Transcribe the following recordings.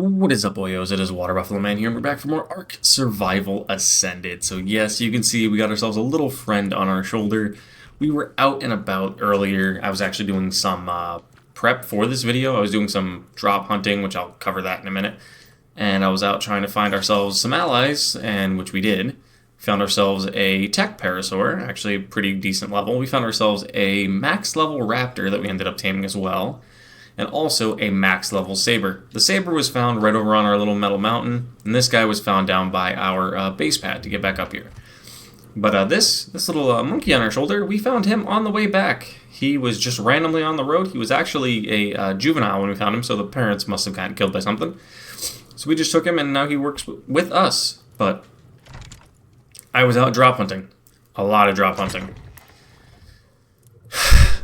What is up, boyos? It is Water Buffalo Man here, and we're back for more Ark Survival Ascended. So yes, you can see we got ourselves a little friend on our shoulder. We were out and about earlier. I was actually doing some prep for this video. I was doing some drop hunting, which I'll cover that in a minute. And I was out trying to find ourselves some allies, and which we did. Found ourselves a tech parasaur, actually a pretty decent level. We found ourselves a max level raptor that we ended up taming as well, and also a max level saber. The saber was found right over on our little metal mountain, and this guy was found down by our base pad to get back up here. But this little monkey on our shoulder, we found him on the way back. He was just randomly on the road. He was actually a juvenile when we found him, so the parents must have gotten killed by something. So we just took him, and now he works with us. But I was out drop hunting. A lot of drop hunting.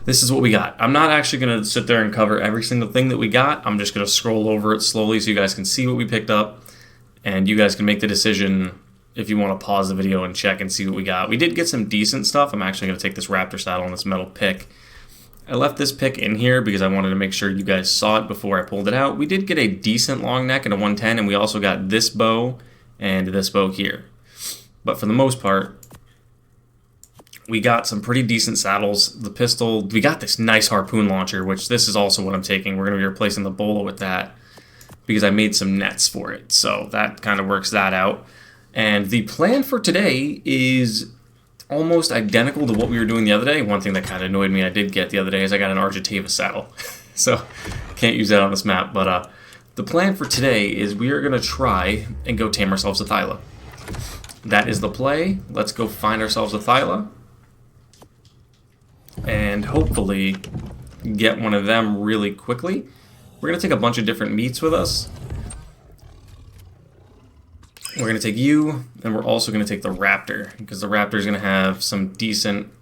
This is what we got. I'm not actually going to sit there and cover every single thing that we got. I'm just going to scroll over it slowly so you guys can see what we picked up. And you guys can make the decision if you want to pause the video and check and see what we got. We did get some decent stuff. I'm actually going to take this raptor saddle and this metal pick. I left this pick in here because I wanted to make sure you guys saw it before I pulled it out. We did get a decent long neck and a 110, and we also got this bow and this bow here. But for the most part, we got some pretty decent saddles. The pistol, we got this nice harpoon launcher, which this is also what I'm taking. We're going to be replacing the bola with that because I made some nets for it. So that kind of works that out. And the plan for today is almost identical to what we were doing the other day. One thing that kind of annoyed me I did get the other day is I got an Argentava saddle. So can't use that on this map. But the plan for today is we are going to try and go tame ourselves a Thyla. That is the play. Let's go find ourselves a Thyla and hopefully get one of them really quickly. We're going to take a bunch of different meats with us. We're going to take you, and we're also going to take the raptor, because the raptor is going to have some decent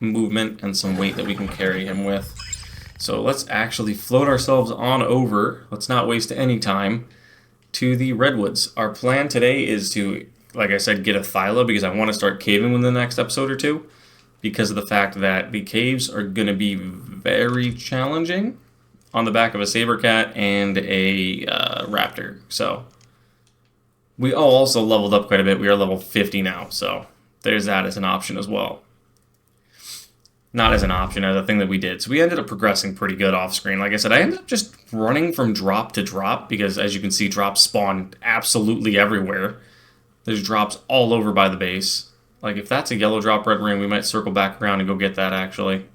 movement and some weight that we can carry him with. So let's actually float ourselves on over, let's not waste any time, to the redwoods. Our plan today is to, like I said, get a Thyla, because I want to start caving within the next episode or two, because of the fact that the caves are going to be very challenging on the back of a saber cat and a raptor. So we also leveled up quite a bit. We are level 50 now, so there's that as an option as well. Not as an option, as a thing that we did. So we ended up progressing pretty good off screen. Like I said, I ended up just running from drop to drop because, as you can see, drops spawn absolutely everywhere. There's drops all over by the base. Like, if that's a yellow drop red ring, we might circle back around and go get that, actually.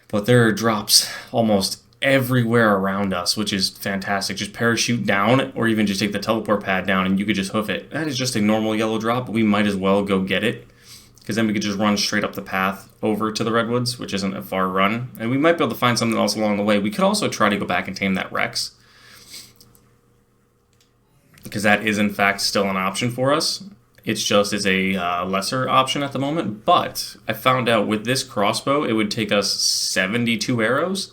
But there are drops almost everywhere around us, which is fantastic. Just parachute down, or even just take the teleport pad down, and you could just hoof it. That is just a normal yellow drop, but we might as well go get it, because then we could just run straight up the path over to the redwoods, which isn't a far run. And we might be able to find something else along the way. We could also try to go back and tame that Rex, because that is in fact still an option for us. It's just is a lesser option at the moment. But I found out with this crossbow, it would take us 72 arrows,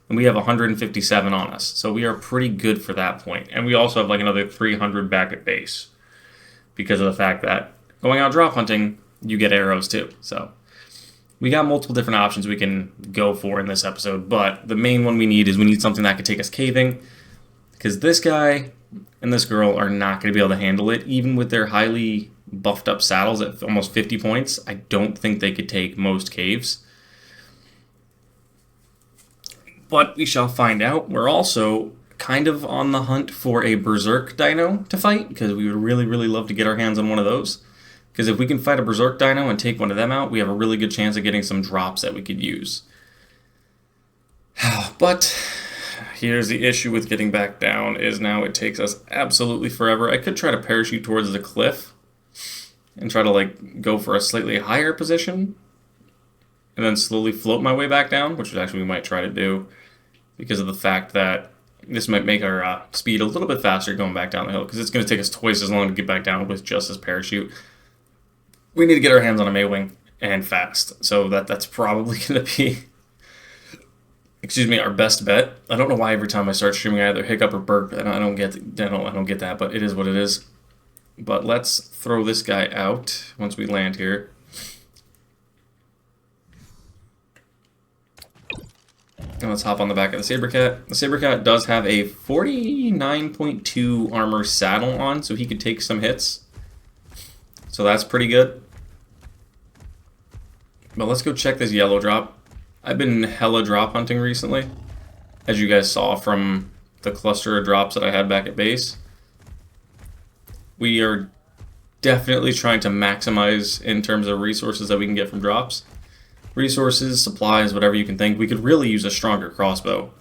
and we have 157 on us. So we are pretty good for that point. And we also have like another 300 back at base, because of the fact that going out drop hunting, you get arrows too. So we got multiple different options we can go for in this episode. But the main one we need is we need something that could take us caving, because this guy and this girl are not going to be able to handle it. Even with their highly buffed up saddles at almost 50 points, I don't think they could take most caves. But we shall find out. We're also kind of on the hunt for a berserk dino to fight, because we would really, really love to get our hands on one of those. Because if we can fight a berserk dino and take one of them out, we have a really good chance of getting some drops that we could use. But here's the issue with getting back down, is now it takes us absolutely forever. I could try to parachute towards the cliff and try to like go for a slightly higher position and then slowly float my way back down, which is actually we might try to do, because of the fact that this might make our speed a little bit faster going back down the hill, because it's going to take us twice as long to get back down with just this parachute. We need to get our hands on a Maywing, and fast. So that's probably going to be, excuse me, our best bet. I don't know why every time I start streaming I either hiccup or burp, and I don't get that, but it is what it is. But let's throw this guy out once we land here. And let's hop on the back of the Sabercat. The Sabercat does have a 49.2 armor saddle on, so he could take some hits. So that's pretty good. But let's go check this yellow drop. I've been hella drop hunting recently, as you guys saw from the cluster of drops that I had back at base. We are definitely trying to maximize in terms of resources that we can get from drops. Resources, supplies, whatever you can think. We could really use a stronger crossbow.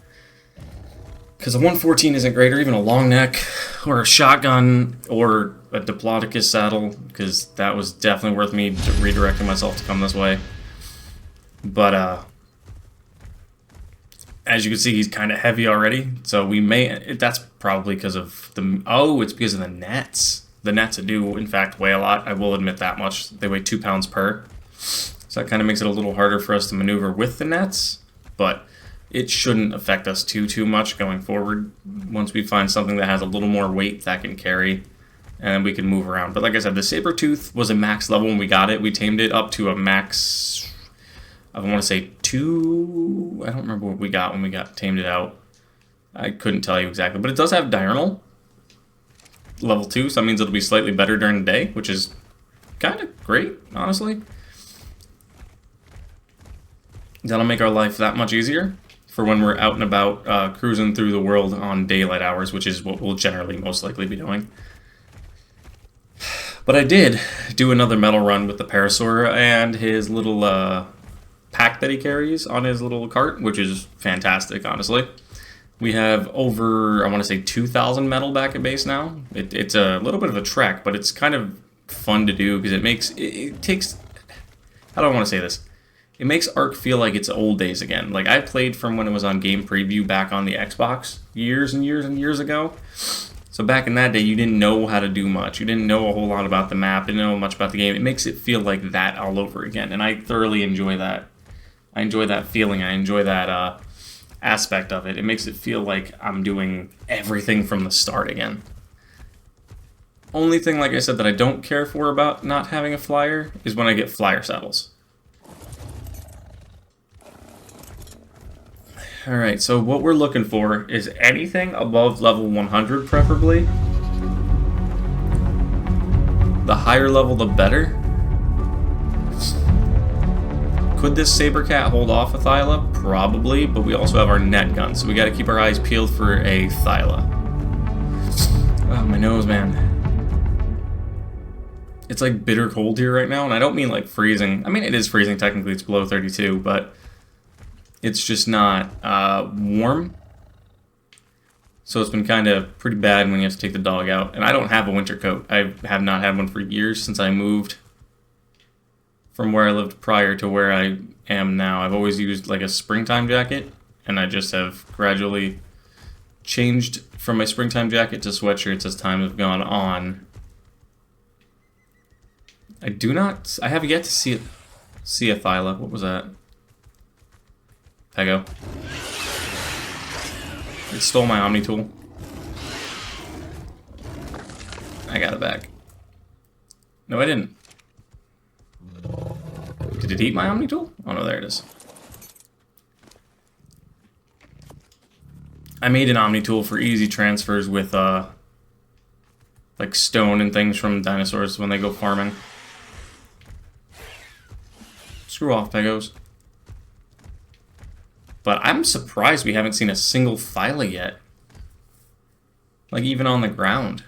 Because a 114 isn't great, or even a long neck, or a shotgun, or a Diplodocus saddle, because that was definitely worth me redirecting myself to come this way. But, as you can see, he's kind of heavy already, so we may... That's probably because of the... Oh, it's because of the nets. The nets do, in fact, weigh a lot. I will admit that much. They weigh 2 pounds per. So that kind of makes it a little harder for us to maneuver with the nets, but it shouldn't affect us too much going forward. Once we find something that has a little more weight that can carry, and we can move around. But like I said, the Sabertooth was a max level when we got it. We tamed it up to a max, I want to say 2, I don't remember what we got when we tamed it out. I couldn't tell you exactly, but it does have diurnal, level 2, so that means it'll be slightly better during the day, which is kind of great, honestly. That'll make our life that much easier for when we're out and about cruising through the world on daylight hours, which is what we'll generally most likely be doing. But I did do another metal run with the Parasaur and his little pack that he carries on his little cart, which is fantastic, honestly. We have over, I want to say, 2,000 metal back at base now. It's a little bit of a trek, but it's kind of fun to do because it takes, how do I want to say this? It makes Ark feel like it's old days again. Like, I played from when it was on Game Preview back on the Xbox years and years and years ago. So back in that day, you didn't know how to do much. You didn't know a whole lot about the map, didn't know much about the game. It makes it feel like that all over again, and I thoroughly enjoy that. I enjoy that feeling. I enjoy that aspect of it. It makes it feel like I'm doing everything from the start again. Only thing, like I said, that I don't care for about not having a flyer is when I get flyer saddles. Alright, so what we're looking for is anything above level 100, preferably. The higher level, the better. Could this Sabercat hold off a Thyla? Probably, but we also have our net gun, so we gotta keep our eyes peeled for a Thyla. Oh, my nose, man. It's like bitter cold here right now, and I don't mean like freezing. I mean, it is freezing, technically, it's below 32, but it's just not warm. So it's been kind of pretty bad when you have to take the dog out. And I don't have a winter coat. I have not had one for years since I moved from where I lived prior to where I am now. I've always used like a springtime jacket, and I just have gradually changed from my springtime jacket to sweatshirts as time has gone on. I have yet to see a Thyla. What was that? Pego. It stole my Omni tool. I got it back. No, I didn't. Did it eat my Omni tool? Oh no, there it is. I made an Omni tool for easy transfers with like stone and things from dinosaurs when they go farming. Screw off, Pegos. But I'm surprised we haven't seen a single Thyla yet. Like, even on the ground.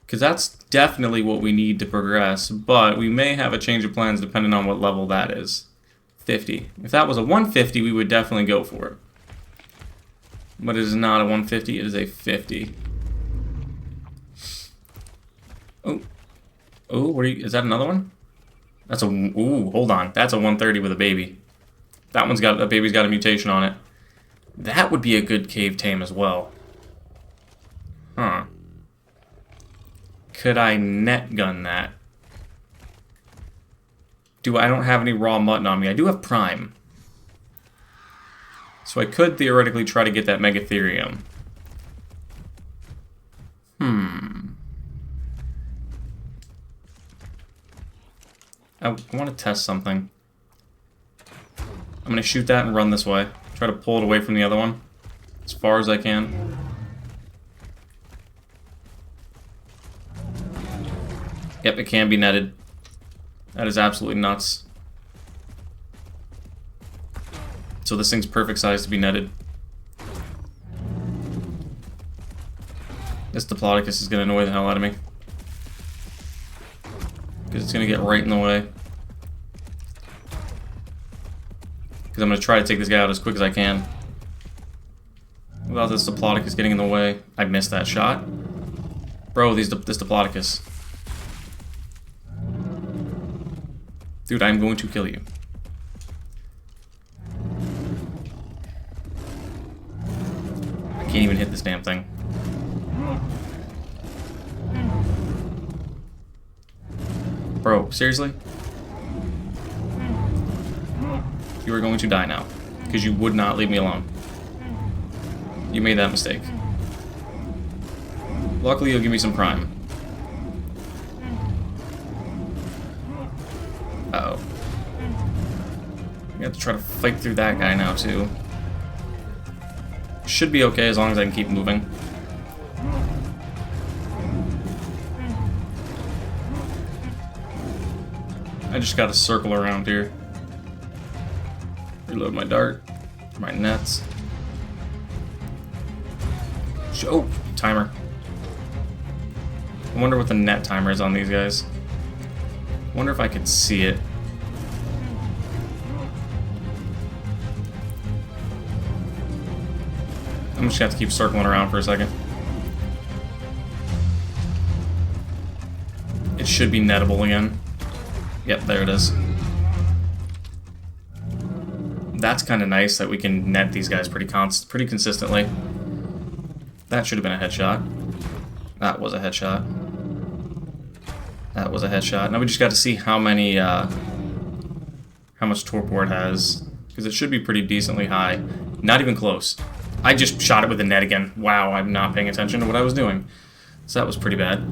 Because that's definitely what we need to progress, but we may have a change of plans depending on what level that is. 50. If that was a 150, we would definitely go for it. But it is not a 150, it is a 50. Oh. Oh, what are you, is that another one? That's a, ooh, hold on. That's a 130 with a baby. That baby's got a mutation on it. That would be a good cave tame as well. Huh. Could I net gun that? I don't have any raw mutton on me. I do have prime. So I could theoretically try to get that Megatherium. I want to test something. I'm gonna shoot that and run this way. Try to pull it away from the other one as far as I can. Yep, it can be netted. That is absolutely nuts. So this thing's perfect size to be netted. This Diplodocus is gonna annoy the hell out of me. Because it's gonna get right in the way. Because I'm gonna try to take this guy out as quick as I can. Without this Diplodocus getting in the way. I missed that shot. Bro, this Diplodocus. Dude, I'm going to kill you. I can't even hit this damn thing. Bro, seriously? You are going to die now. Because you would not leave me alone. You made that mistake. Luckily, you'll give me some prime. Uh-oh. We have to try to fight through that guy now, too. Should be okay as long as I can keep moving. I just gotta circle around here. Reload my dart. My nets. Oh, timer. I wonder what the net timer is on these guys. I wonder if I could see it. I'm just gonna have to keep circling around for a second. It should be nettable again. Yep, there it is. That's kind of nice that we can net these guys pretty consistently. That should have been a headshot. That was a headshot. That was a headshot. Now we just got to see how many, how much torpor it has, because it should be pretty decently high. Not even close. I just shot it with the net again. Wow, I'm not paying attention to what I was doing. So that was pretty bad.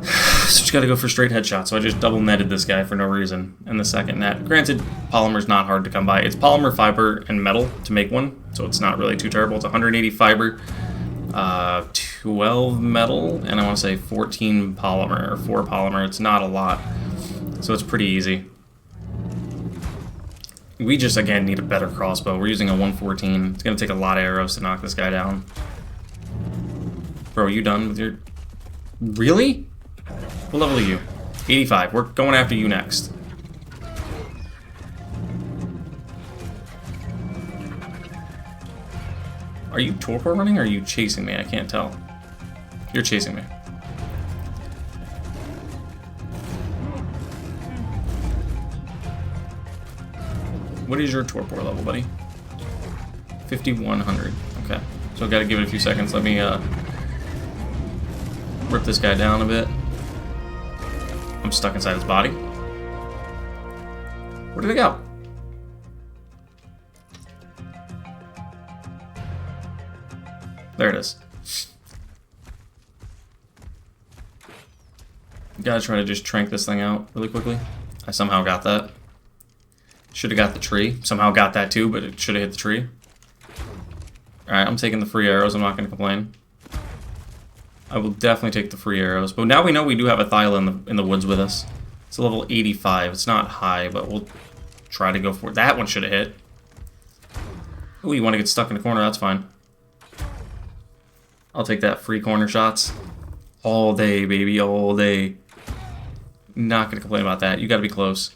So just gotta go for straight headshot. So I just double netted this guy for no reason in the second net. Granted, polymer's not hard to come by. It's polymer, fiber, and metal to make one, so it's not really too terrible. It's 180 fiber, 12 metal, and I want to say 14 polymer, or 4 polymer. It's not a lot, so it's pretty easy. We just, again, need a better crossbow. We're using a 114. It's gonna take a lot of arrows to knock this guy down. Bro, are you done with your... Really? What level are you? 85. We're going after you next. Are you torpor running or are you chasing me? I can't tell. You're chasing me. What is your torpor level, buddy? 5100. Okay. So I've got to give it a few seconds. Let me rip this guy down a bit. I'm stuck inside his body. Where did it go? There it is. Gotta try to just trank this thing out really quickly. I somehow got that. Should have got the tree. Somehow got that too, but it should have hit the tree. Alright, I'm taking the free arrows. I'm not going to complain. I will definitely take the free arrows. But now we know we do have a Thyla in the woods with us. It's a level 85. It's not high, but we'll try to go for it. That one should have hit. Ooh, you want to get stuck in the corner? That's fine. I'll take that free corner shots. All day, baby, all day. Not going to complain about that. You got to be close.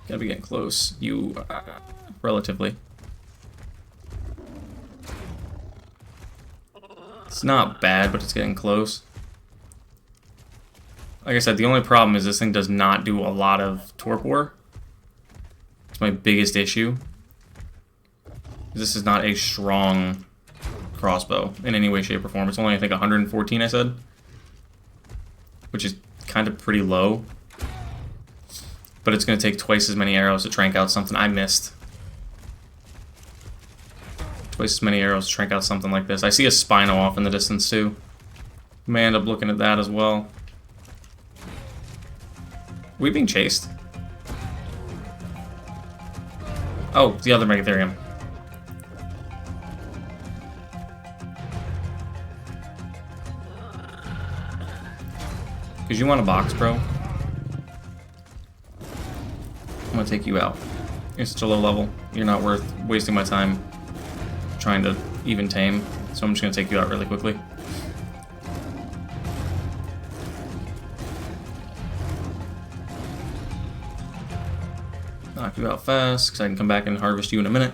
Got to be getting close. You, relatively. It's not bad, but it's getting close. Like I said, the only problem is this thing does not do a lot of torpor. It's my biggest issue. This is not a strong crossbow in any way, shape, or form. It's only, I think, 114, I said. Which is kind of pretty low. But it's going to take twice as many arrows to trank out something I missed. Twice as many arrows to trank out something like this. I see a Spino off in the distance, too. May end up looking at that as well. Are we being chased? Oh, the other Megatherium. Because you want a box, bro. I'm gonna take you out. You're such a low level. You're not worth wasting my time trying to even tame. So I'm just gonna take you out really quickly. Knock you out fast, because I can come back and harvest you in a minute.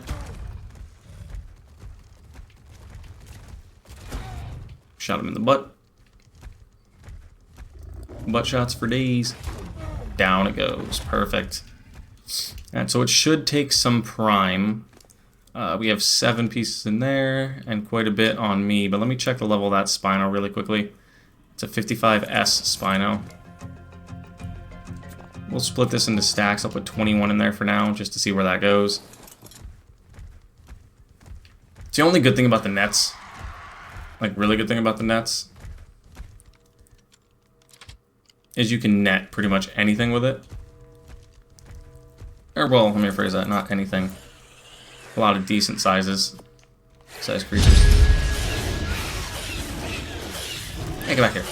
Shot him in the butt. Butt shots for days. Down it goes. Perfect. Alright, so it should take some prime. We have 7 pieces in there, and quite a bit on me, but let me check the level of that Spino really quickly. It's a 55S Spino. We'll split this into stacks. I'll put 21 in there for now, just to see where that goes. It's the only good thing about the nets. Like, really good thing about the nets is you can net pretty much anything with it. Or, well, let me rephrase that, not anything. A lot of decent size creatures. Hey, get back here.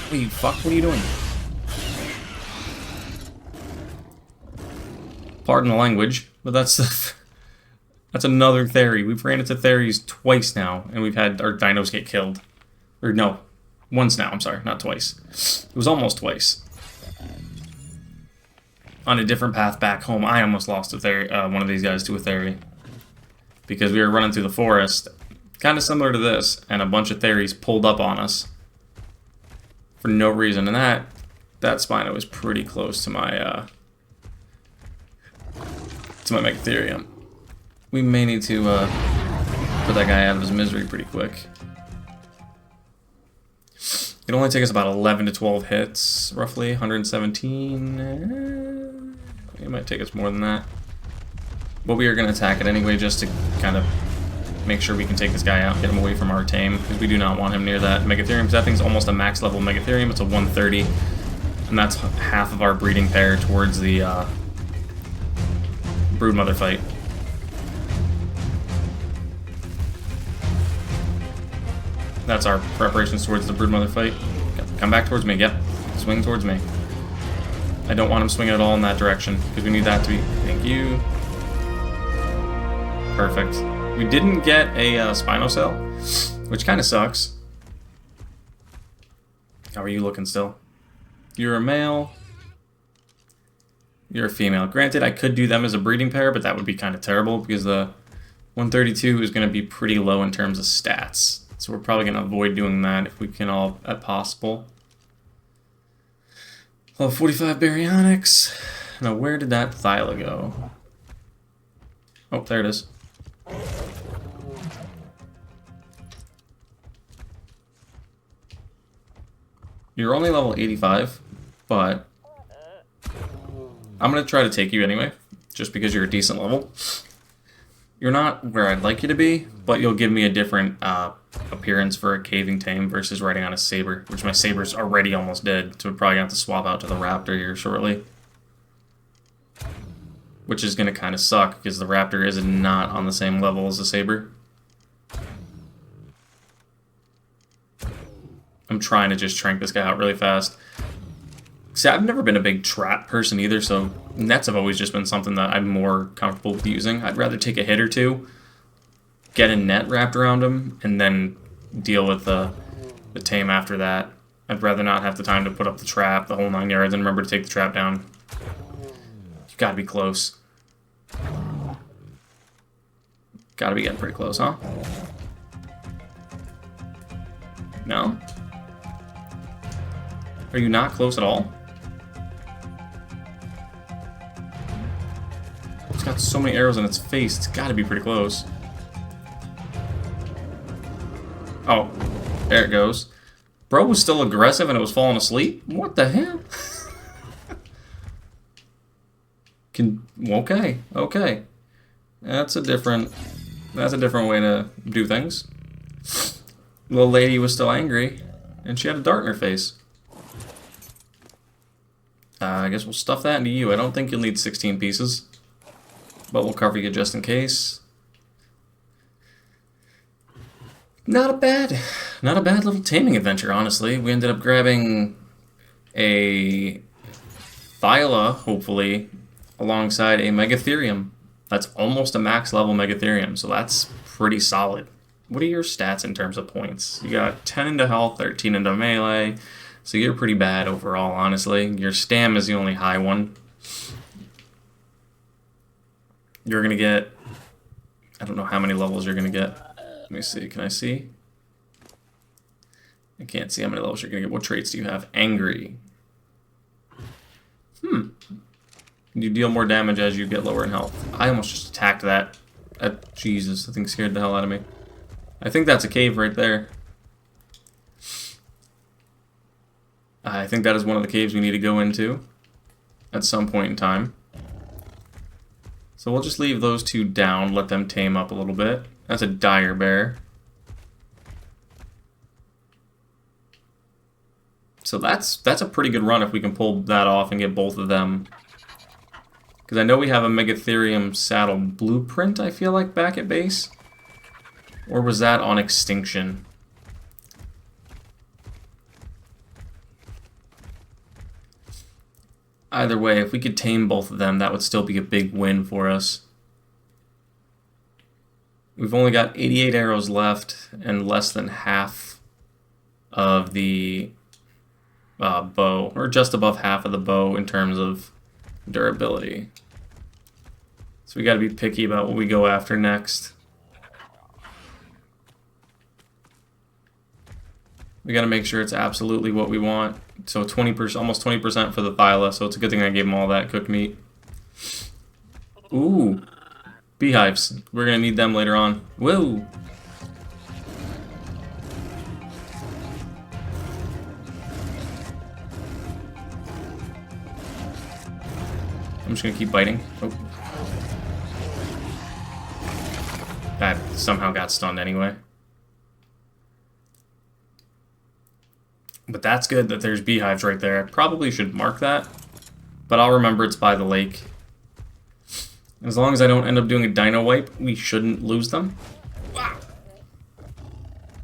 What, you fuck? What are you doing? Pardon the language, but that's another theory. We've ran into theories twice now, and we've had our dinos get killed. Or no, once now, I'm sorry, not twice. It was almost twice. On a different path back home, I almost lost a theory, one of these guys to a theory. Because we were running through the forest, kind of similar to this, and a bunch of theories pulled up on us. For no reason, and that Spino was pretty close to my Megatherium. We may need to put that guy out of his misery pretty quick. It'll only take us about 11 to 12 hits, roughly, 117. It might take us more than that. But we are going to attack it anyway, just to kind of make sure we can take this guy out, get him away from our tame, because we do not want him near that Megatherium, because that thing's almost a max level Megatherium. It's a 130, and that's half of our breeding pair towards the Broodmother fight. That's our preparations towards the Broodmother fight. Come back towards me, yep. Swing towards me. I don't want him swinging at all in that direction, because we need that to be... Thank you. Perfect. We didn't get a Spinocell, which kind of sucks. How are you looking still? You're a male. You're a female. Granted, I could do them as a breeding pair, but that would be kind of terrible, because the 132 is going to be pretty low in terms of stats. So we're probably going to avoid doing that if we can all at possible. Level 45 Baryonyx. Now, where did that Thyla go? Oh, there it is. You're only level 85, but I'm going to try to take you anyway, just because you're a decent level. You're not where I'd like you to be, but you'll give me a different appearance for a caving tame versus riding on a saber, which my saber's already almost dead, so we're probably going to have to swap out to the raptor here shortly. Which is going to kind of suck, because the raptor is not on the same level as the saber. I'm trying to just trank this guy out really fast. See, I've never been a big trap person either, so nets have always just been something that I'm more comfortable with using. I'd rather take a hit or two, get a net wrapped around him, and then deal with the tame after that. I'd rather not have the time to put up the trap, the whole 9 yards, and remember to take the trap down. You gotta be close. Gotta be getting pretty close, huh? No? Are you not close at all? It's got so many arrows in its face, it's gotta be pretty close. Oh, there it goes. Bro was still aggressive and it was falling asleep? What the hell? Okay, okay. That's a different way to do things. Little lady was still angry, and she had a dart in her face. I guess we'll stuff that into you. I don't think you'll need 16 pieces. but we'll cover you just in case. Not a bad little taming adventure, honestly. We ended up grabbing a Thyla, hopefully, alongside a Megatherium. That's almost a max level Megatherium, so that's pretty solid. What are your stats in terms of points? You got 10 into health, 13 into melee, so you're pretty bad overall, honestly. Your stam is the only high one. You're going to get... I don't know how many levels you're going to get. Let me see. Can I see? I can't see how many levels you're going to get. What traits do you have? Angry. You deal more damage as you get lower in health. I almost just attacked that. Jesus, that thing scared the hell out of me. I think that's a cave right there. I think that is one of the caves we need to go into at some point in time. So we'll just leave those two down, let them tame up a little bit. That's a dire bear. So that's a pretty good run if we can pull that off and get both of them. Because I know we have a Megatherium saddle blueprint, I feel like, back at base. Or was that on extinction? Either way, if we could tame both of them, that would still be a big win for us. We've only got 88 arrows left and less than half of the bow, or just above half of the bow in terms of durability. So we got to be picky about what we go after next. We got to make sure it's absolutely what we want. So 20%, almost 20% for the Thyla, so it's a good thing I gave them all that cooked meat. Ooh, beehives. We're going to need them later on. Whoa! I'm just going to keep biting. Oh. That somehow got stunned anyway. But that's good that there's beehives right there. I probably should mark that, but I'll remember it's by the lake. As long as I don't end up doing a dino wipe, we shouldn't lose them. Wow.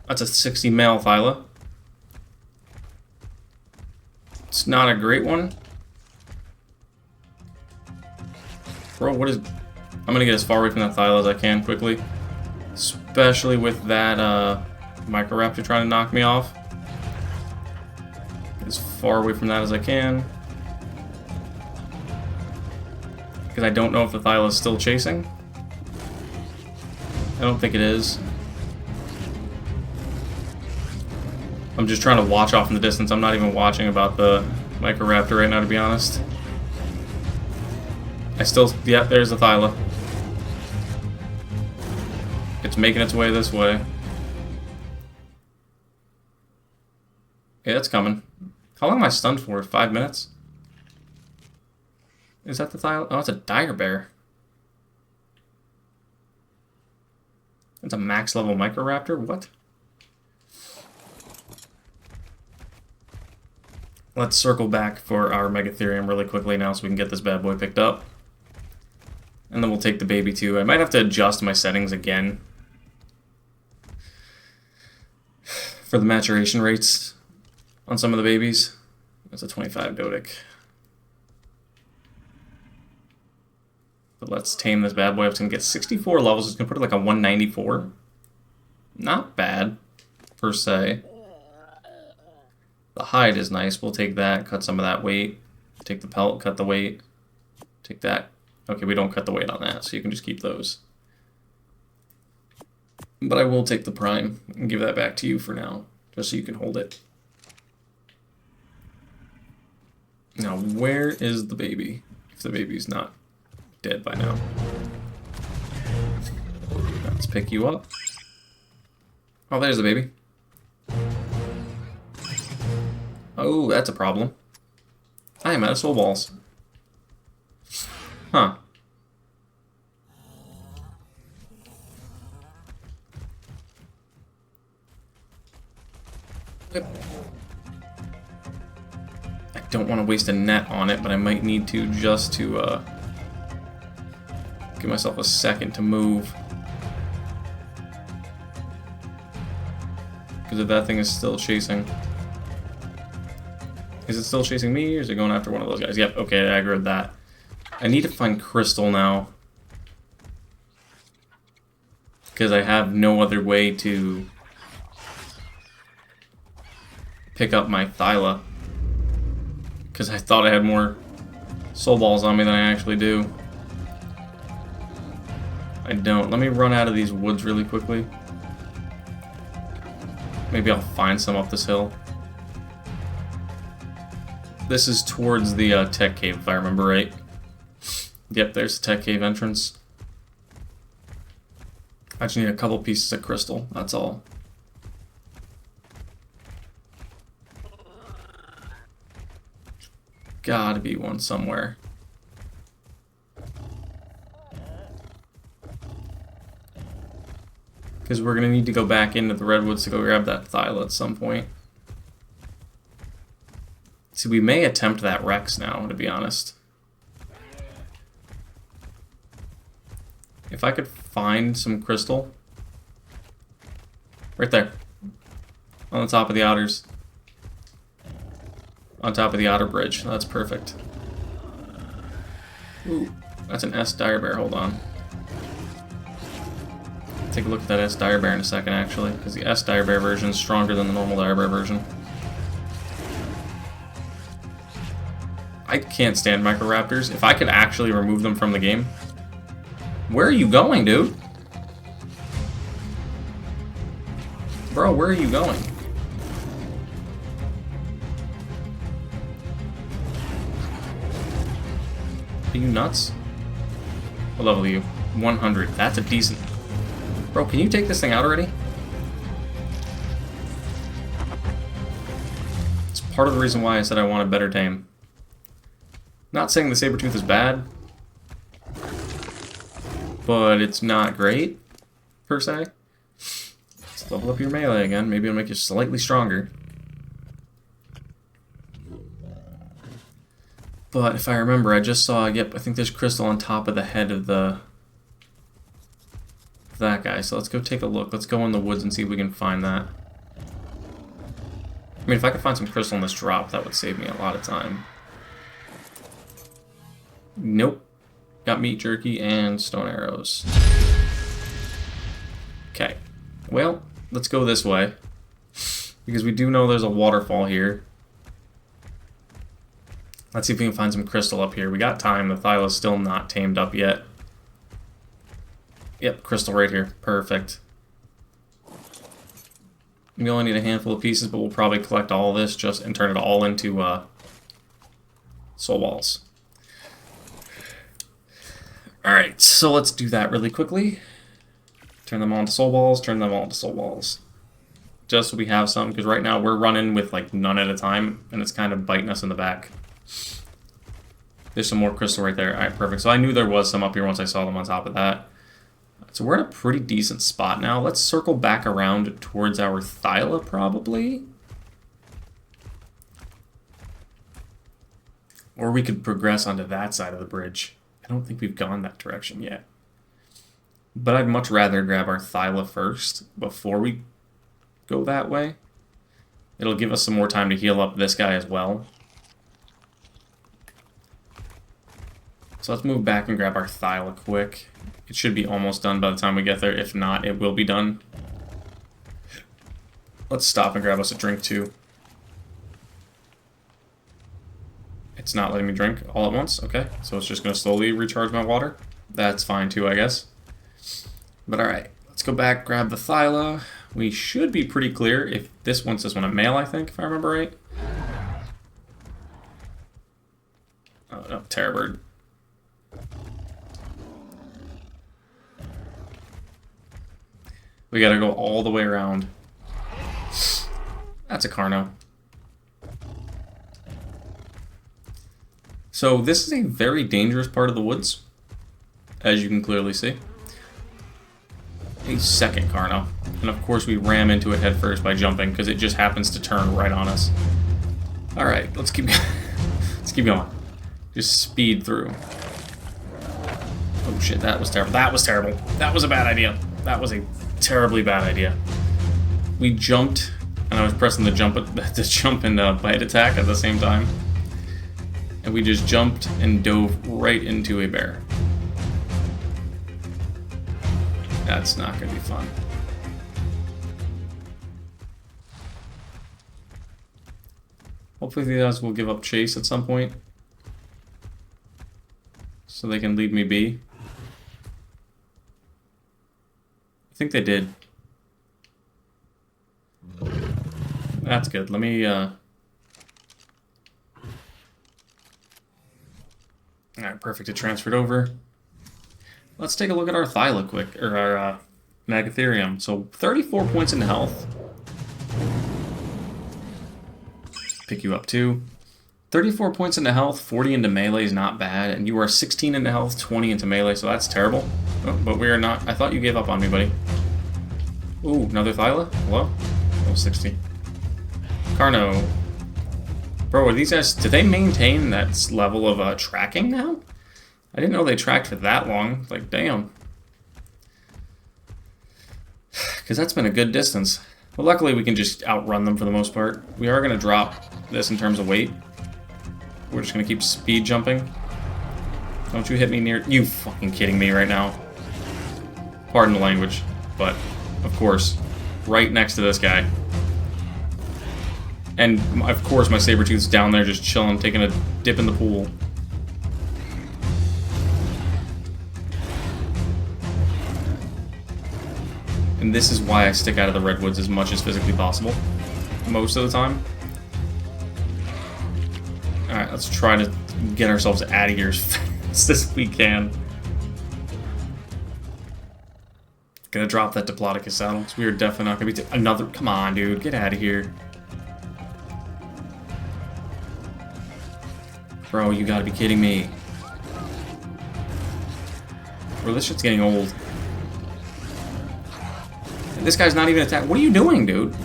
That's a 60 male Thyla. It's not a great one. Bro, what is... I'm going to get as far away from that Thyla as I can quickly. Especially with that Microraptor trying to knock me off. As far away from that as I can. Because I don't know if the Thyla is still chasing. I don't think it is. I'm just trying to watch off in the distance. I'm not even watching about the Microraptor right now, to be honest. Yeah, there's the Thyla. It's making its way this way. Yeah, it's coming. How long am I stunned for? 5 minutes? Is that the Thyla? Oh, it's a dire bear. It's a max level Microraptor? What? Let's circle back for our Megatherium really quickly now so we can get this bad boy picked up. And then we'll take the baby too. I might have to adjust my settings again for the maturation rates on some of the babies. That's a 25 Dodic. But let's tame this bad boy up. It's going to get 64 levels. It's going to put it like a 194. Not bad, per se. The hide is nice. We'll take that, cut some of that weight. Take the pelt, cut the weight. Take that. Okay, we don't cut the weight on that, so you can just keep those. But I will take the prime and give that back to you for now, just so you can hold it. Now, where is the baby? If the baby's not dead by now. Let's pick you up. Oh, there's the baby. Oh, that's a problem. I am out of soul balls. Huh. Yep. I don't want to waste a net on it, but I might need to just to Give myself a second to move. Because if that thing is still chasing... Is it still chasing me, or is it going after one of those guys? Yep, okay, I aggroed that. I need to find crystal now. Because I have no other way to pick up my Thyla. Because I thought I had more soul balls on me than I actually do. I don't. Let me run out of these woods really quickly. Maybe I'll find some up this hill. This is towards the tech cave, if I remember right. Yep, there's the tech cave entrance. I just need a couple pieces of crystal, that's all. Gotta be one somewhere. Because we're gonna need to go back into the redwoods to go grab that Thyla at some point. See, we may attempt that Rex now, to be honest. If I could find some crystal. Right there. On the top of the otters. On top of the otter bridge. That's perfect. Ooh, that's an S-Dire Bear. Hold on. Take a look at that S-Dire Bear in a second, actually. Because the S-Dire Bear version is stronger than the normal Dire Bear version. I can't stand Microraptors. If I could actually remove them from the game... Where are you going, dude? Bro, where are you going? Are you nuts? What level are you? 100. That's a decent... Bro, can you take this thing out already? It's part of the reason why I said I want a better tame. Not saying the Sabertooth is bad, but it's not great, per se. Let's level up your melee again. Maybe it'll make you slightly stronger. But if I remember, I just saw, yep, I think there's crystal on top of the head of that guy. So let's go take a look. Let's go in the woods and see if we can find that. I mean, if I could find some crystal in this drop, that would save me a lot of time. Nope. Got meat jerky and stone arrows. Okay. Well, let's go this way. Because we do know there's a waterfall here. Let's see if we can find some crystal up here. We got time. The Thyla's still not tamed up yet. Yep, crystal right here. Perfect. We only need a handful of pieces, but we'll probably collect all of this just and turn it all into soul balls. Alright, so let's do that really quickly. Turn them all into soul balls, turn them all into soul balls. Just so we have some, because right now we're running with like none at a time, and it's kind of biting us in the back. There's some more crystal right there. Alright, perfect. So I knew there was some up here once I saw them on top of that. So we're in a pretty decent spot now. Let's circle back around towards our Thyla, probably. Or we could progress onto that side of the bridge. I don't think we've gone that direction yet. But I'd much rather grab our Thyla first before we go that way. It'll give us some more time to heal up this guy as well. So let's move back and grab our Thyla quick. It should be almost done by the time we get there. If not, it will be done. Let's stop and grab us a drink too. It's not letting me drink all at once. Okay, so it's just going to slowly recharge my water. That's fine too, I guess. But alright, let's go back, grab the Thyla. We should be pretty clear. If this one says one a male, I think, if I remember right. Oh no, Terrorbird. We gotta go all the way around. That's a Carno. So this is a very dangerous part of the woods, as you can clearly see. A second Carno. And of course we ram into it head first by jumping, because it just happens to turn right on us. Alright, let's keep let's keep going. Just speed through. Oh shit, that was terrible. That was terrible. That was a bad idea. That was a terribly bad idea. We jumped, and I was pressing the jump and bite attack at the same time. And we just jumped and dove right into a bear. That's not going to be fun. Hopefully these guys will give up chase at some point, so they can leave me be. I think they did. That's good. Let me, Alright, perfect. It transferred over. Let's take a look at our Thyla quick, or our Megatherium. So 34 points into health. Pick you up too. 34 points into health, 40 into melee is not bad, and you are 16 into health, 20 into melee, so that's terrible. Oh, but we are not. I thought you gave up on me, buddy. Ooh, another Thyla? Hello? Oh, 60. Carno. Bro, are these guys, do they maintain that level of tracking now? I didn't know they tracked for that long. Like, damn. Because that's been a good distance. But luckily we can just outrun them for the most part. We are going to drop this in terms of weight. We're just going to keep speed jumping. Don't you hit me near... You fucking kidding me right now. Pardon the language. But, of course, right next to this guy. And, of course, my Sabertooth's down there just chilling, taking a dip in the pool. And this is why I stick out of the redwoods as much as physically possible. Most of the time. Alright, let's try to get ourselves out of here as fast as we can. Gonna drop that Diplodocus saddle, because we are definitely not gonna be... Another... Come on, dude. Get out of here. Bro, you gotta be kidding me. Bro, this shit's getting old. This guy's not even attacking. What are you doing, dude?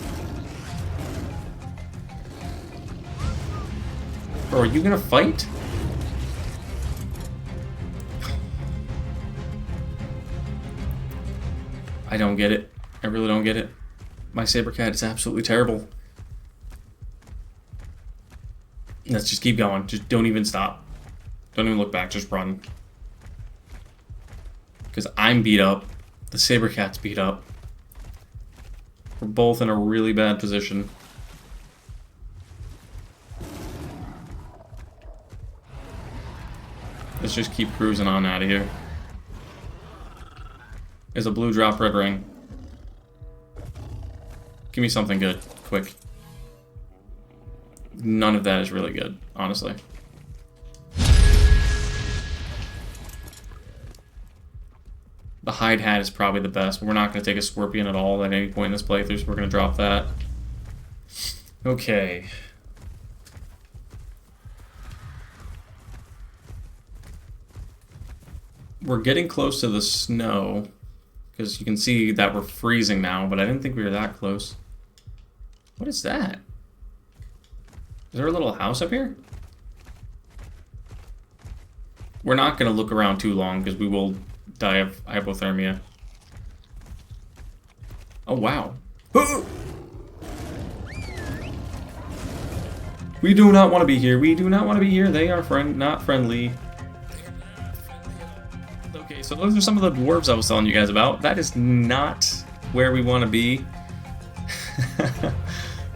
Bro, are you gonna fight? I don't get it. I really don't get it. My Sabercat is absolutely terrible. Let's just keep going. Just don't even stop. Don't even look back. Just run. Because I'm beat up. The Sabercat's beat up. We're both in a really bad position. Let's just keep cruising on out of here. There's a blue drop red ring. Give me something good, quick. None of that is really good, honestly. The hide hat is probably the best, but we're not going to take a scorpion at all at any point in this playthrough, so we're going to drop that. Okay. We're getting close to the snow, because you can see that we're freezing now, but I didn't think we were that close. What is that? Is there a little house up here? We're not going to look around too long, because we will die of hypothermia. Oh, wow. We do not want to be here. We do not want to be here. They are not friendly. Okay, so those are some of the dwarves I was telling you guys about. That is not where we want to be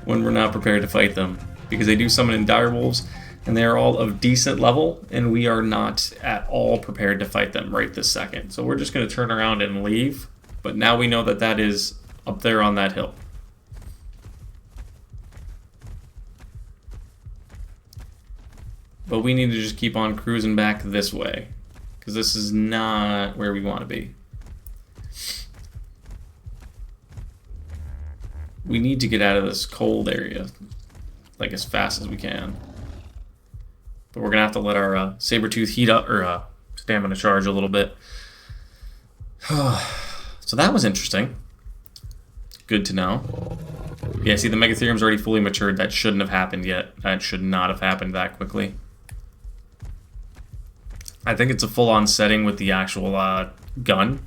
when we're not prepared to fight them. Because they do summon in direwolves, and they are all of decent level, and we are not at all prepared to fight them right this second. So we're just going to turn around and leave, but now we know that that is up there on that hill. But we need to just keep on cruising back this way, because this is not where we want to be. We need to get out of this cold area, like, as fast as we can. But we're gonna have to let our Sabertooth heat up, or stamina charge a little bit. So that was interesting. Good to know. Yeah, see, the Megatherium's already fully matured. That shouldn't have happened yet. That should not have happened that quickly. I think it's a full-on setting with the actual gun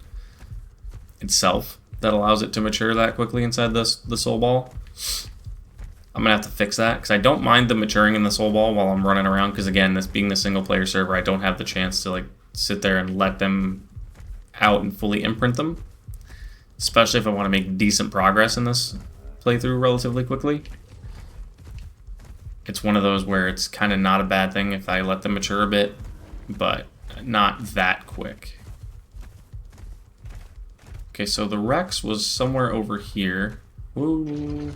itself that allows it to mature that quickly inside the soul ball. I'm gonna have to fix that because I don't mind the maturing in the soul ball while I'm running around, because again, this being the single player server, I don't have the chance to like sit there and let them out and fully imprint them, especially if I want to make decent progress in this playthrough relatively quickly. It's one of those where it's kind of not a bad thing if I let them mature a bit, but not that quick. Okay, so the Rex was somewhere over here. Woo.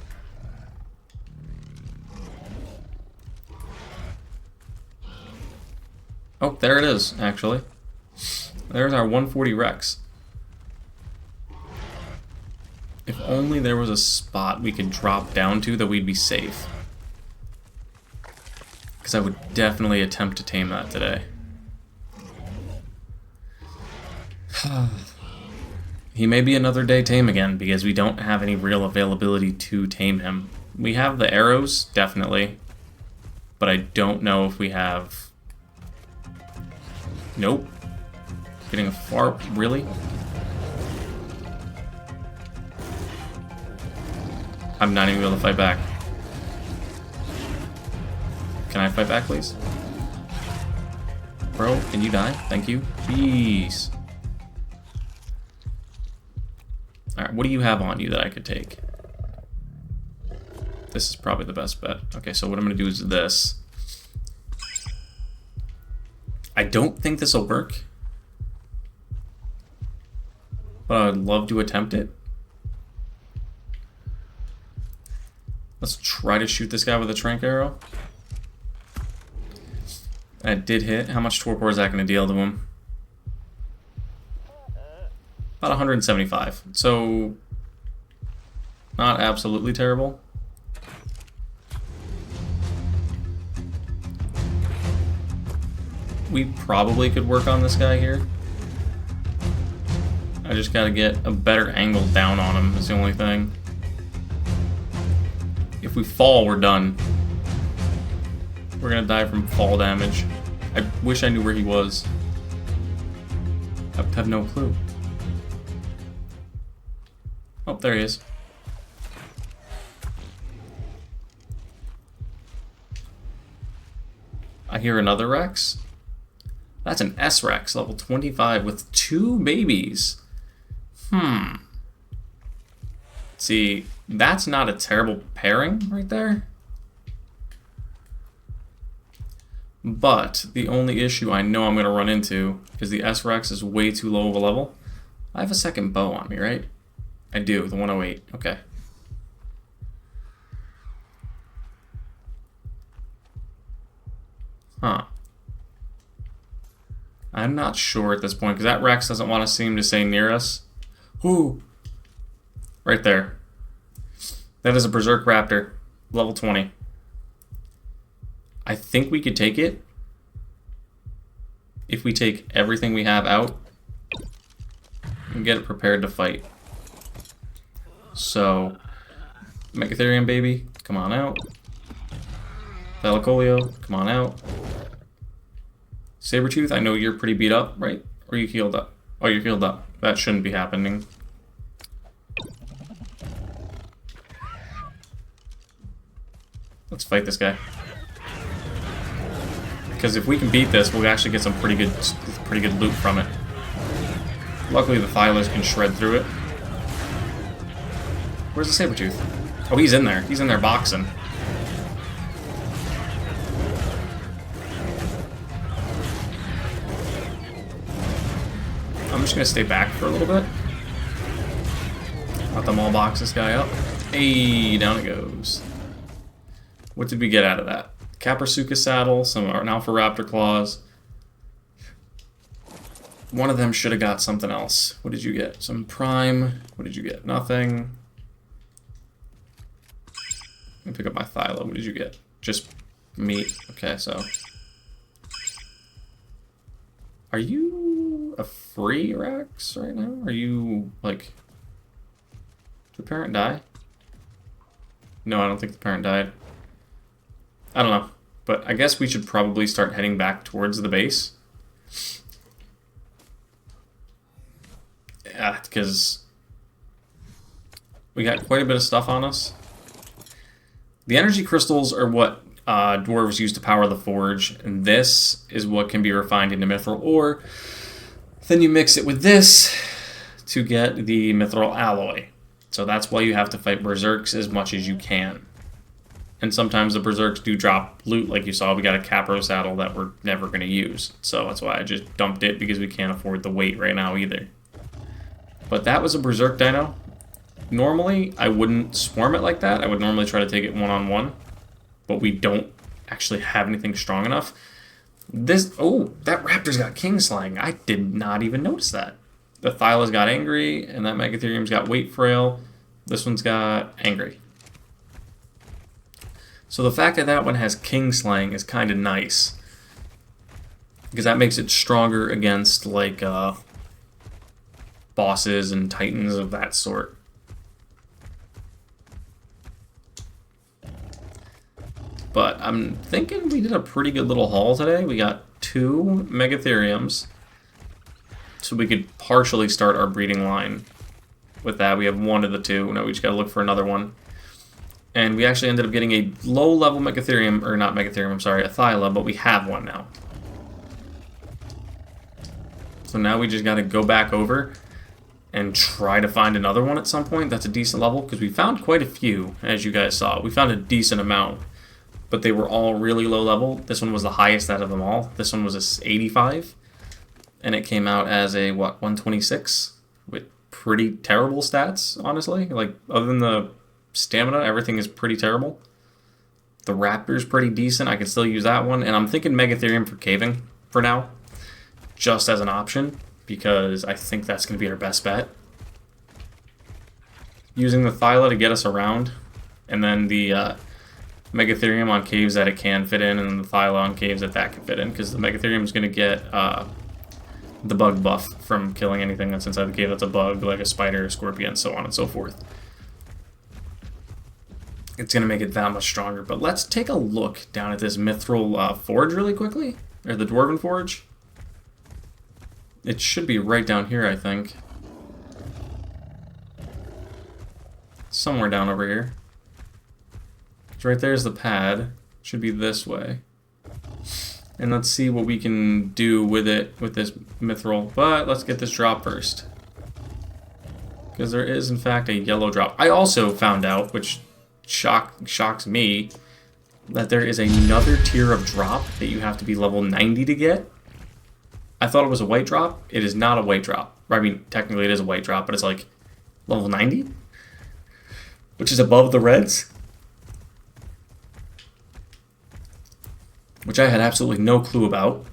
Oh, there it is, actually. There's our 140 Rex. If only there was a spot we could drop down to that we'd be safe. Because I would definitely attempt to tame that today. He may be another day tame again, because we don't have any real availability to tame him. We have the arrows, definitely. But I don't know if we have... Nope. Getting a far... Really? I'm not even able to fight back. Can I fight back, please? Bro, can you die? Thank you. Jeez. Alright, what do you have on you that I could take? This is probably the best bet. Okay, so what I'm going to do is this. I don't think this will work, but I would love to attempt it. Let's try to shoot this guy with a tranq arrow. That did hit. How much torpor is that going to deal to him? About 175. So, not absolutely terrible. We probably could work on this guy here. I just gotta get a better angle down on him, is the only thing. If we fall, we're done. We're gonna die from fall damage. I wish I knew where he was. I have no clue. Oh, there he is. I hear another Rex. That's an S-Rex, level 25, with 2 babies. See, that's not a terrible pairing right there. But the only issue I know I'm going to run into is the S-Rex is way too low of a level. I have a second bow on me, right? I do, the 108. Okay. Huh. I'm not sure at this point, because that Rex doesn't want to seem to stay near us. Ooh. Right there. That is a Berserk Raptor, level 20. I think we could take it if we take everything we have out and get it prepared to fight. So, Megatherium baby, come on out. Thyla, come on out. Sabretooth, I know you're pretty beat up, right? Or are you healed up? Oh, you're healed up. That shouldn't be happening. Let's fight this guy. Because if we can beat this, we'll actually get some pretty good loot from it. Luckily, the Thylas can shred through it. Where's the Sabretooth? Oh, he's in there. He's in there boxing. I'm just gonna stay back for a little bit. Let them all box this guy up. Hey, down it goes. What did we get out of that? Caprasuka saddle, some Alpha Raptor claws. One of them should have got something else. What did you get? Some prime. What did you get? Nothing. Let me pick up my Thyla. What did you get? Just meat. Okay, so. Are you a free Rex right now? Are you, like... Did the parent die? No, I don't think the parent died. I don't know. But I guess we should probably start heading back towards the base. Yeah, because we got quite a bit of stuff on us. The energy crystals are what dwarves use to power the forge, and this is what can be refined into mithril ore. Then you mix it with this to get the mithril alloy. So that's why you have to fight berserks as much as you can. And sometimes the berserks do drop loot, like you saw. We got a capro saddle that we're never going to use. So that's why I just dumped it, because we can't afford the weight right now either. But that was a berserk dino. Normally, I wouldn't swarm it like that. I would normally try to take it one-on-one. But we don't actually have anything strong enough. This... Oh, that raptor's got Kingslang. I did not even notice that. The Thyla's got Angry, and that Megatherium's got Weight Frail. This one's got Angry. So the fact that that one has Kingslang is kind of nice. Because that makes it stronger against, like, bosses and titans of that sort. But I'm thinking we did a pretty good little haul today. We got 2 Megatheriums. So we could partially start our breeding line with that. We have 1 of the 2. Now we just got to look for another one. And we actually ended up getting a low-level Megatherium, or not Megatherium, I'm sorry, a Thyla, but we have one now. So now we just got to go back over and try to find another one at some point that's a decent level, because we found quite a few, as you guys saw. We found a decent amount, but they were all really low level. This one was the highest out of them all. This one was a 85, and it came out as a, what, 126, with pretty terrible stats, honestly. Like, other than the stamina, everything is pretty terrible. The Raptor's pretty decent. I can still use that one, and I'm thinking Megatherium for caving for now, just as an option, because I think that's going to be our best bet. Using the Thyla to get us around, and then the Megatherium on caves that it can fit in, and then the Thyla on caves that can fit in, because the Megatherium is going to get the bug buff from killing anything that's inside the cave that's a bug, like a spider, a scorpion, so on and so forth. It's going to make it that much stronger. But let's take a look down at this mithril forge really quickly, or the Dwarven Forge. It should be right down here, I think. Somewhere down over here. So right there's the pad. It should be this way. And let's see what we can do with it, with this mithril. But let's get this drop first. Because there is, in fact, a yellow drop. I also found out, which shocks me, that there is another tier of drop that you have to be level 90 to get. I thought it was a white drop. It is not a white drop. I mean, technically it is a white drop, but it's like level 90, which is above the reds, which I had absolutely no clue about.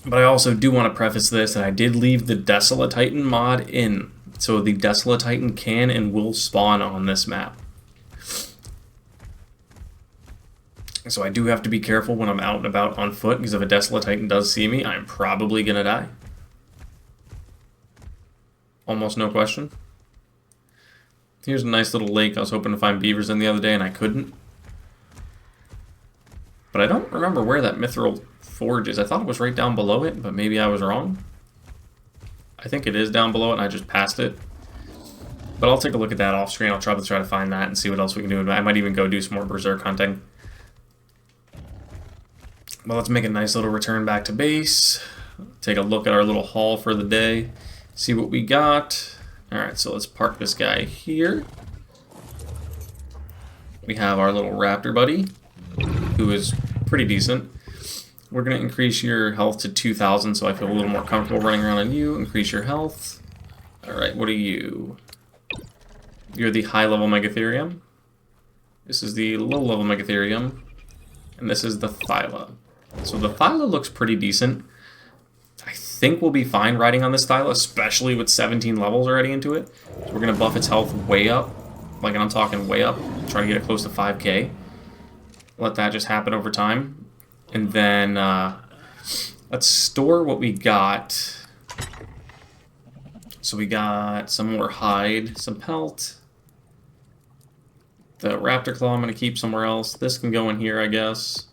But I also do want to preface this, and I did leave the Desolatitan mod in, so the Desolatitan can and will spawn on this map. So I do have to be careful when I'm out and about on foot, because if a Desolatitan does see me, I'm probably gonna die. Almost no question. Here's a nice little lake I was hoping to find beavers in the other day, and I couldn't. But I don't remember where that mithril forge is. I thought it was right down below it, but maybe I was wrong. I think it is down below it, and I just passed it. But I'll take a look at that off screen. I'll try to find that and see what else we can do. I might even go do some more berserk hunting. Well, let's make a nice little return back to base. Take a look at our little haul for the day. See what we got. Alright, so let's park this guy here. We have our little raptor buddy, who is pretty decent. We're going to increase your health to 2,000, so I feel a little more comfortable running around on you. Increase your health. Alright, what are you? You're the high-level Megatherium. This is the low-level Megatherium. And this is the Thyla. So the Thyla looks pretty decent. I think we'll be fine riding on this Thyla, especially with 17 levels already into it. So we're going to buff its health way up. Like, and I'm talking way up. Try to get it close to 5k. Let that just happen over time. And then, let's store what we got. So we got some more hide, some pelt. The raptor claw I'm going to keep somewhere else. This can go in here, I guess.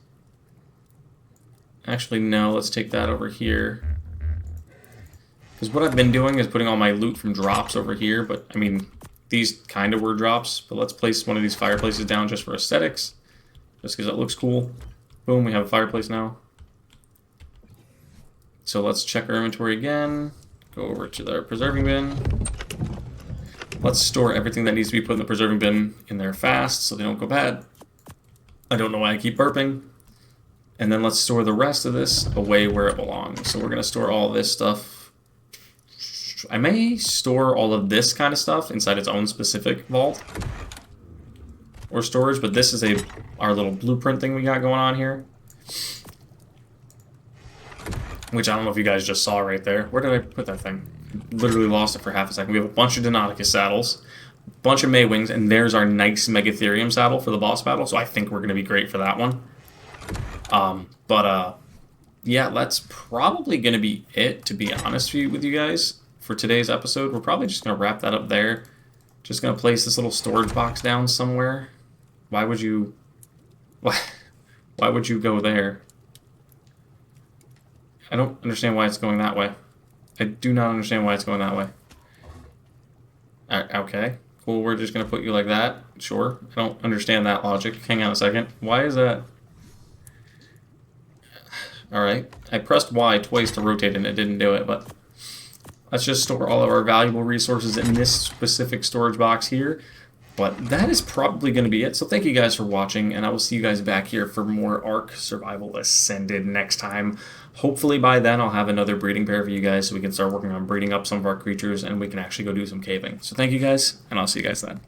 Actually, no, let's take that over here. Because what I've been doing is putting all my loot from drops over here, but, I mean, these kind of were drops, but let's place one of these fireplaces down just for aesthetics, just because it looks cool. Boom, we have a fireplace now. So let's check our inventory again, go over to the preserving bin. Let's store everything that needs to be put in the preserving bin in there fast so they don't go bad. I don't know why I keep burping. And then let's store the rest of this away where it belongs. So we're going to store all this stuff. I may store all of this kind of stuff inside its own specific vault or storage, but this is our little blueprint thing we got going on here. Which I don't know if you guys just saw right there. Where did I put that thing? Literally lost it for half a second. We have a bunch of Deinonychus saddles, a bunch of Maywings, and there's our nice Megatherium saddle for the boss battle, so I think we're going to be great for that one. Yeah, that's probably going to be it, to be honest with you guys, for today's episode. We're probably just going to wrap that up there. Just going to place this little storage box down somewhere. Why would you go there? I don't understand why it's going that way. I do not understand why it's going that way. Okay, cool, we're just going to put you like that. Sure, I don't understand that logic. Hang on a second. Why is that? Alright, I pressed Y twice to rotate and it didn't do it, but let's just store all of our valuable resources in this specific storage box here. But that is probably going to be it. So thank you guys for watching, and I will see you guys back here for more Ark Survival Ascended next time. Hopefully by then I'll have another breeding pair for you guys so we can start working on breeding up some of our creatures and we can actually go do some caving. So thank you guys, and I'll see you guys then.